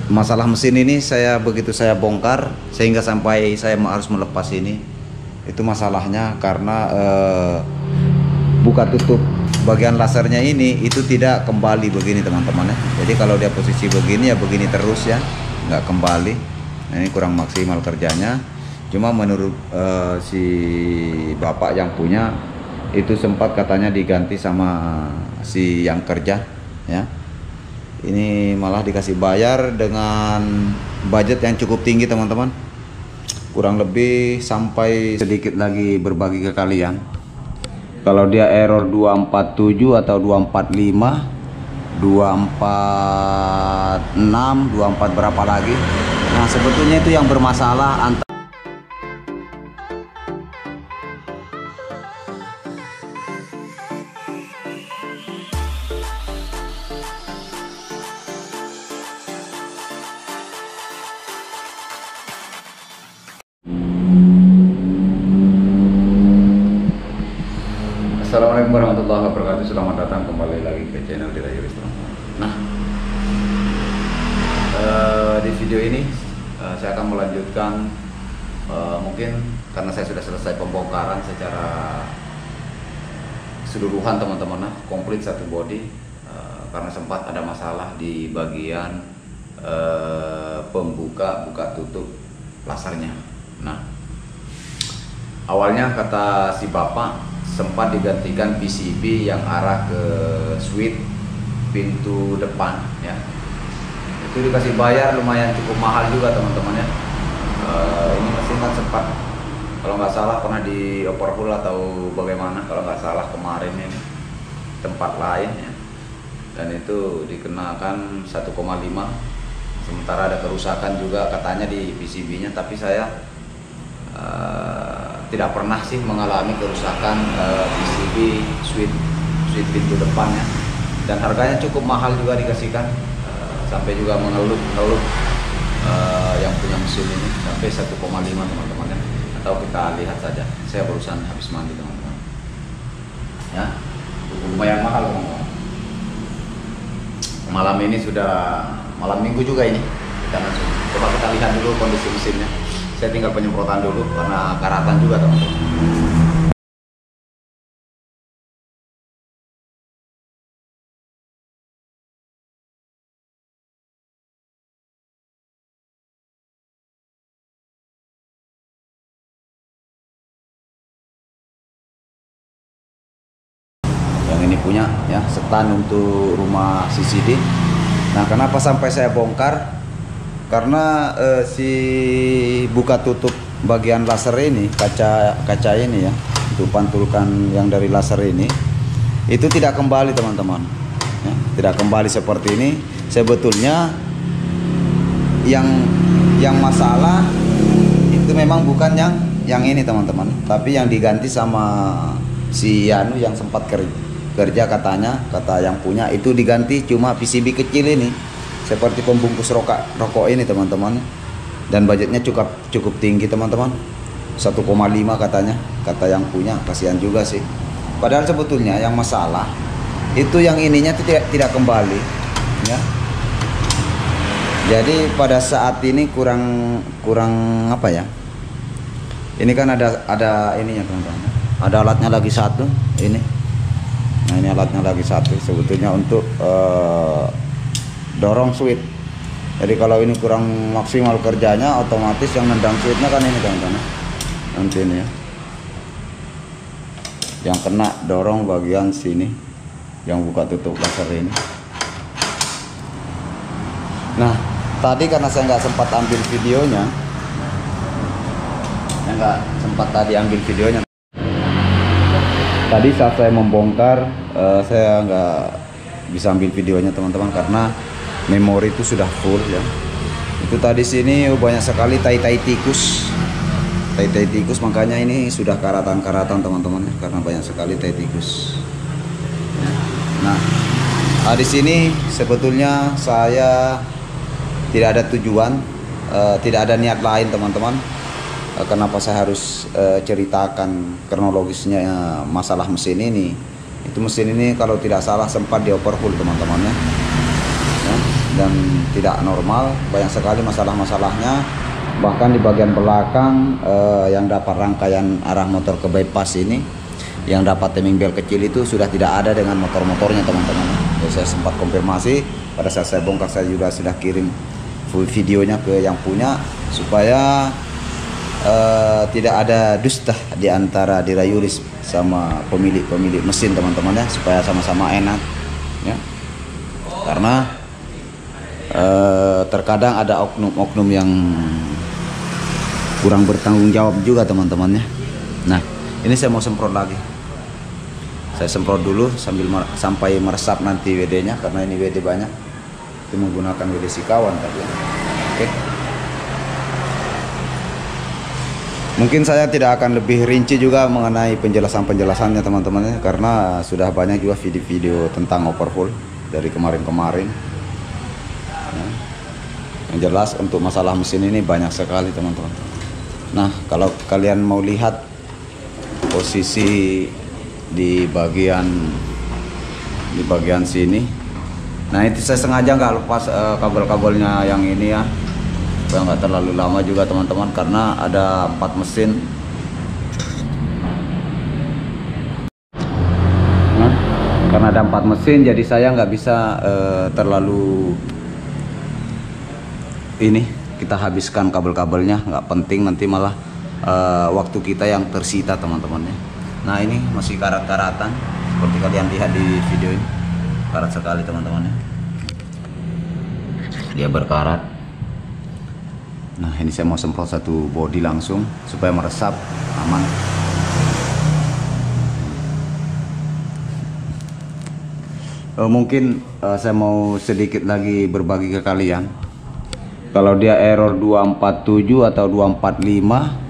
masalah mesin ini begitu saya bongkar sehingga sampai saya harus melepas ini, itu masalahnya karena buka tutup bagian lasernya ini itu tidak kembali begini teman-teman ya. Jadi kalau dia posisi begini ya begini terus ya, nggak kembali. Nah, ini kurang maksimal kerjanya. Cuma menurut si bapak yang punya itu sempat katanya diganti sama si yang kerja ya. Ini malah dikasih bayar dengan budget yang cukup tinggi teman-teman. Kurang lebih sampai sedikit lagi berbagi ke kalian. Kalau dia error 247 atau 245, 246, 24 berapa lagi. Nah, sebetulnya itu yang bermasalah antara Assalamualaikum warahmatullahi wabarakatuh. Selamat datang kembali lagi ke channel Dira Yuris. Nah, di video ini saya akan melanjutkan mungkin karena saya sudah selesai pembongkaran secara keseluruhan teman-teman, komplit satu body, karena sempat ada masalah di bagian buka tutup lasernya. Nah, awalnya kata si bapak sempat digantikan PCB yang arah ke switch pintu depan ya. Itu dikasih bayar lumayan cukup mahal juga teman-teman ya. Ini mesin kan sempat kalau nggak salah pernah di overhaul atau bagaimana, kalau nggak salah kemarin ini tempat lain ya. Dan itu dikenakan 1,5, sementara ada kerusakan juga katanya di PCB-nya, tapi saya tidak pernah sih mengalami kerusakan PCB switch pintu depannya, dan harganya cukup mahal juga dikasihkan, sampai juga mengeluh yang punya mesin ini sampai 1,5 teman-teman ya. Atau kita lihat saja, saya barusan habis mandi teman-teman ya, lumayan mahal teman-teman. Malam ini sudah malam minggu juga ini, kita langsung coba kita lihat dulu kondisi mesinnya. Saya tinggal penyemprotan dulu karena karatan juga teman-teman. Yang ini punya ya, setan untuk rumah CCD. Nah, kenapa sampai saya bongkar? Karena si buka tutup bagian laser ini, kaca ini ya, untuk pantulkan yang dari laser ini, itu tidak kembali teman-teman ya, tidak kembali seperti ini. Sebetulnya yang masalah itu memang bukan yang ini teman-teman, tapi yang diganti sama si Anu yang sempat kerja katanya, kata yang punya itu diganti cuma PCB kecil ini, seperti pembungkus rokok ini teman-teman, dan budgetnya cukup tinggi teman-teman, 1,5 katanya, kata yang punya. Kasihan juga sih, padahal sebetulnya yang masalah itu yang ininya itu tidak kembali ya. Jadi pada saat ini kurang apa ya, ini kan ada ininya teman-teman, ada alatnya lagi satu ini. Nah, ini alatnya lagi satu sebetulnya untuk dorong switch. Jadi kalau ini kurang maksimal kerjanya, otomatis yang nendang switchnya kan ini teman-teman, nanti ini ya, yang kena dorong bagian sini yang buka tutup laser ini. Nah, tadi karena saya nggak sempat ambil videonya, tadi saat saya membongkar saya nggak bisa ambil videonya teman-teman karena memori itu sudah full ya. Itu tadi sini banyak sekali tai tikus, makanya ini sudah karatan teman-teman, karena banyak sekali tai tikus. Nah, di sini sebetulnya saya tidak ada tujuan, tidak ada niat lain teman-teman. Kenapa saya harus ceritakan kronologisnya masalah mesin ini? Itu mesin ini kalau tidak salah sempat di overhaul teman-teman ya. dan tidak normal, banyak sekali masalah-masalahnya. Bahkan di bagian belakang yang dapat rangkaian arah motor ke bypass ini, yang dapat timing bel kecil itu sudah tidak ada dengan motor-motornya teman-teman. Jadi saya sempat konfirmasi, pada saat saya bongkar saya juga sudah kirim full videonya ke yang punya, supaya tidak ada dusta di antara Dirayulis sama pemilik mesin teman-teman ya, supaya sama-sama enak ya. Karena terkadang ada oknum-oknum yang kurang bertanggung jawab juga teman-teman ya. Nah, ini saya mau semprot lagi. Saya semprot dulu sampai meresap nanti WD-nya, karena ini WD banyak. Itu menggunakan WD Sikawan tadi ya. Oke. Mungkin saya tidak akan lebih rinci juga mengenai penjelasannya teman-teman ya, karena sudah banyak juga video-video tentang overhaul dari kemarin-kemarin. Nah, yang jelas untuk masalah mesin ini banyak sekali teman-teman. Nah, kalau kalian mau lihat posisi di bagian sini, nah itu saya sengaja nggak lepas kabel-kabelnya yang ini ya, supaya nggak terlalu lama juga teman-teman, karena ada 4 mesin. Nah, karena ada 4 mesin, jadi saya nggak bisa terlalu ini kita habiskan kabel-kabelnya, nggak penting, nanti malah waktu kita yang tersita teman-teman ya. Nah, ini masih karat-karatan seperti kalian lihat di video ini, karat sekali teman-teman ya, dia berkarat. Nah, ini saya mau semprot satu bodi langsung supaya meresap aman. Mungkin saya mau sedikit lagi berbagi ke kalian. Kalau dia error 247 atau 245,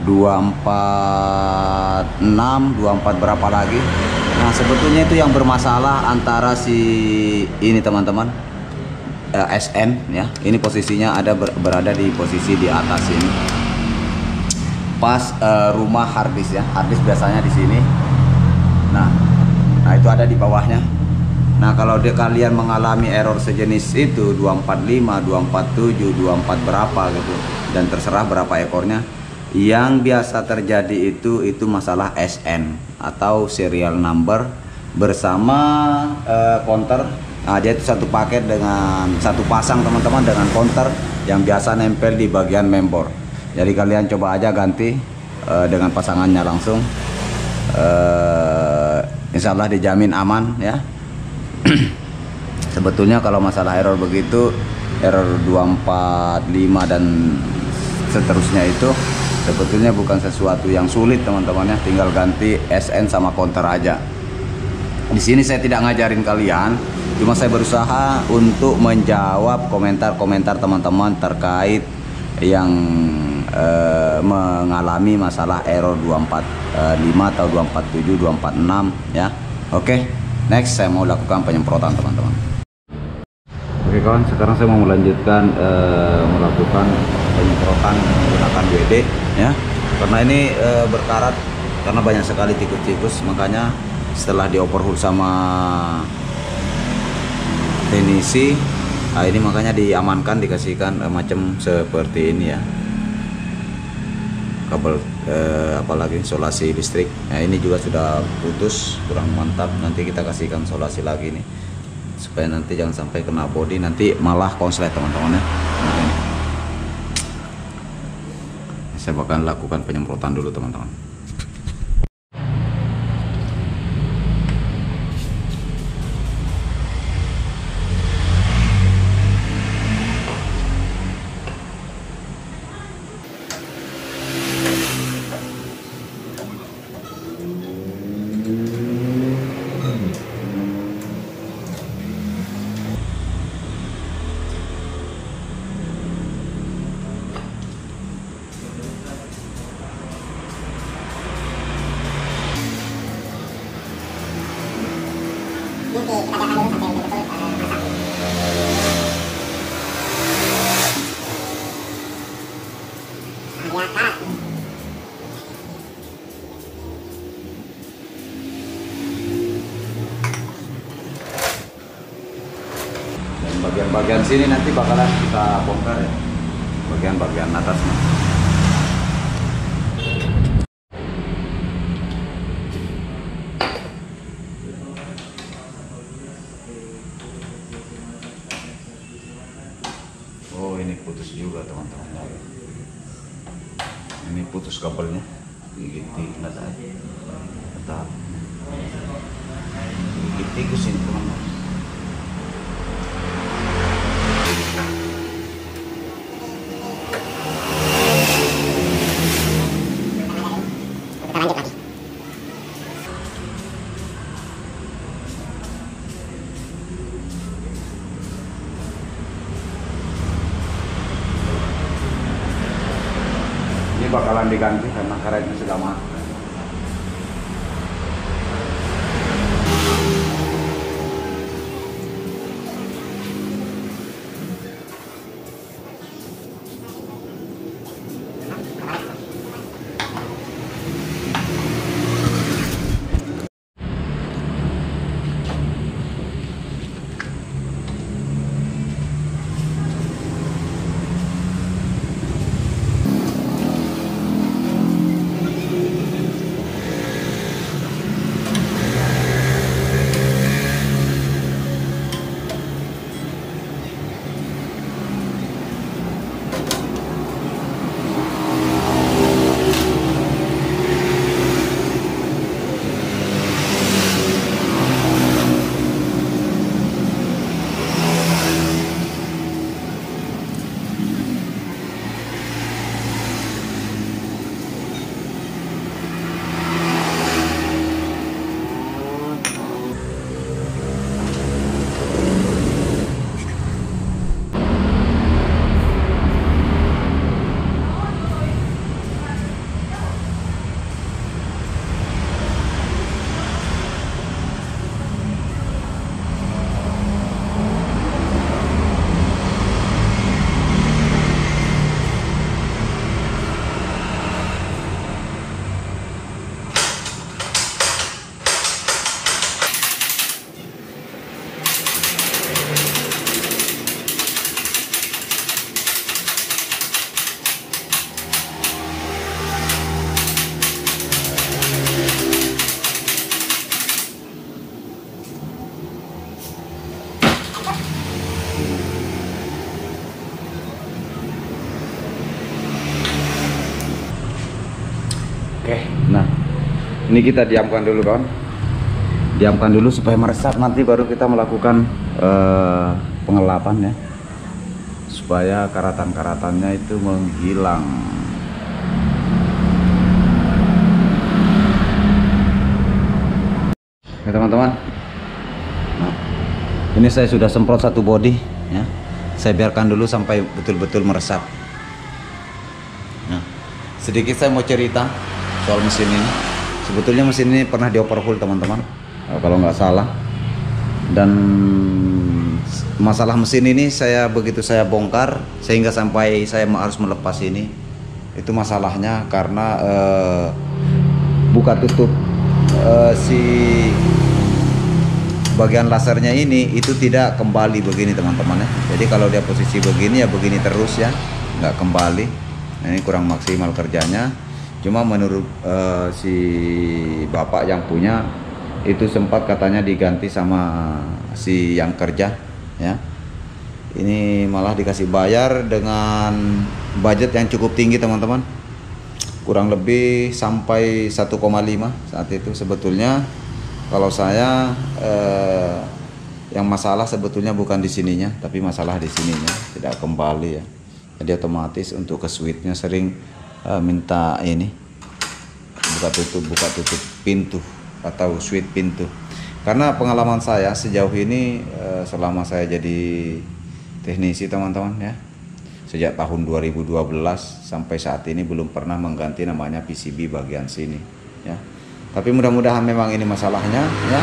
246, 24 berapa lagi. Nah, sebetulnya itu yang bermasalah antara si ini teman-teman, SN ya. Ini posisinya berada di posisi di atas ini. Pas rumah harddisk ya. Harddisk biasanya di sini. Nah itu ada di bawahnya. Nah, kalau kalian mengalami error sejenis itu 245, 247, 24 berapa gitu, dan terserah berapa ekornya, yang biasa terjadi itu masalah SN atau serial number bersama counter. Nah, dia itu satu paket dengan satu pasang teman-teman, dengan counter yang biasa nempel di bagian member. Jadi kalian coba aja ganti dengan pasangannya langsung, insya Allah dijamin aman ya. Sebetulnya kalau masalah error begitu, error 245 dan seterusnya itu sebetulnya bukan sesuatu yang sulit teman-teman ya, tinggal ganti SN sama counter aja. Di sini saya tidak ngajarin kalian, cuma saya berusaha untuk menjawab komentar-komentar teman-teman terkait yang mengalami masalah error 245 atau 247, 246 ya. Oke, next saya mau lakukan penyemprotan teman-teman. Oke kawan, sekarang saya mau melanjutkan melakukan penyemprotan menggunakan WD ya, karena ini berkarat karena banyak sekali tikus-tikus. Makanya setelah di overhaul sama teknisi, nah ini makanya diamankan, dikasihkan macam seperti ini ya, kabel apalagi isolasi listrik. Nah ini juga sudah putus, kurang mantap, nanti kita kasihkan isolasi lagi nih supaya nanti jangan sampai kena bodi, nanti malah konslet teman-teman ya. Nah, ini saya bakal lakukan penyemprotan dulu teman-teman. bagian sini nanti bakalan kita bongkar ya, bagian atasnya. Oh, ini putus juga teman-teman. Ini putus kabelnya, gigit nggak tahu. Gigit tikus ini teman-teman. Ini bakalan diganti karena karetnya sudah mati. Oke, nah ini kita diamkan dulu kawan, diamkan dulu supaya meresap, nanti baru kita melakukan pengelapan ya, supaya karatan-karatannya itu menghilang. Oke teman-teman, nah, ini saya sudah semprot satu body ya, saya biarkan dulu sampai betul-betul meresap. Nah, sedikit saya mau cerita soal mesin ini. Sebetulnya mesin ini pernah dioverhaul teman-teman, kalau nggak salah. Dan masalah mesin ini begitu saya bongkar sehingga sampai saya harus melepas ini, itu masalahnya karena buka tutup si bagian lasernya ini itu tidak kembali begini teman-teman ya. Jadi kalau dia posisi begini ya begini terus ya, nggak kembali. Nah, ini kurang maksimal kerjanya. Cuma menurut si bapak yang punya itu sempat katanya diganti sama si yang kerja ya. Ini malah dikasih bayar dengan budget yang cukup tinggi teman-teman, kurang lebih sampai 1,5 saat itu. Sebetulnya kalau saya yang masalah sebetulnya bukan di sininya, tapi masalah di sininya tidak kembali ya. Jadi otomatis untuk ke switchnya sering minta ini buka tutup pintu atau switch pintu. Karena pengalaman saya sejauh ini selama saya jadi teknisi teman-teman ya, sejak tahun 2012 sampai saat ini belum pernah mengganti namanya PCB bagian sini ya. Tapi mudah-mudahan memang ini masalahnya ya.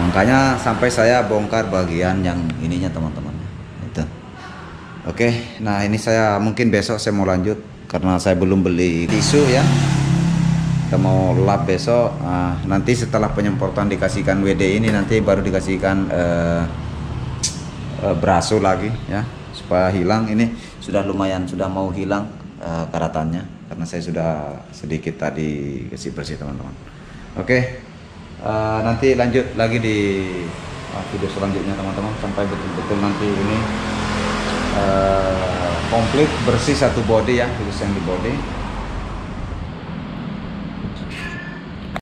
Makanya sampai saya bongkar bagian yang ininya teman-teman itu. Oke, nah ini saya mungkin besok saya mau lanjut karena saya belum beli tisu ya. Kita mau lap besok. Nanti setelah penyemprotan dikasihkan WD ini, nanti baru dikasihkan braso lagi ya supaya hilang. Ini sudah lumayan, sudah mau hilang karatannya karena saya sudah sedikit tadi kasih bersih teman-teman. Oke, nanti lanjut lagi di video selanjutnya teman-teman, sampai betul-betul nanti ini komplit bersih satu body ya, khusus yang di body.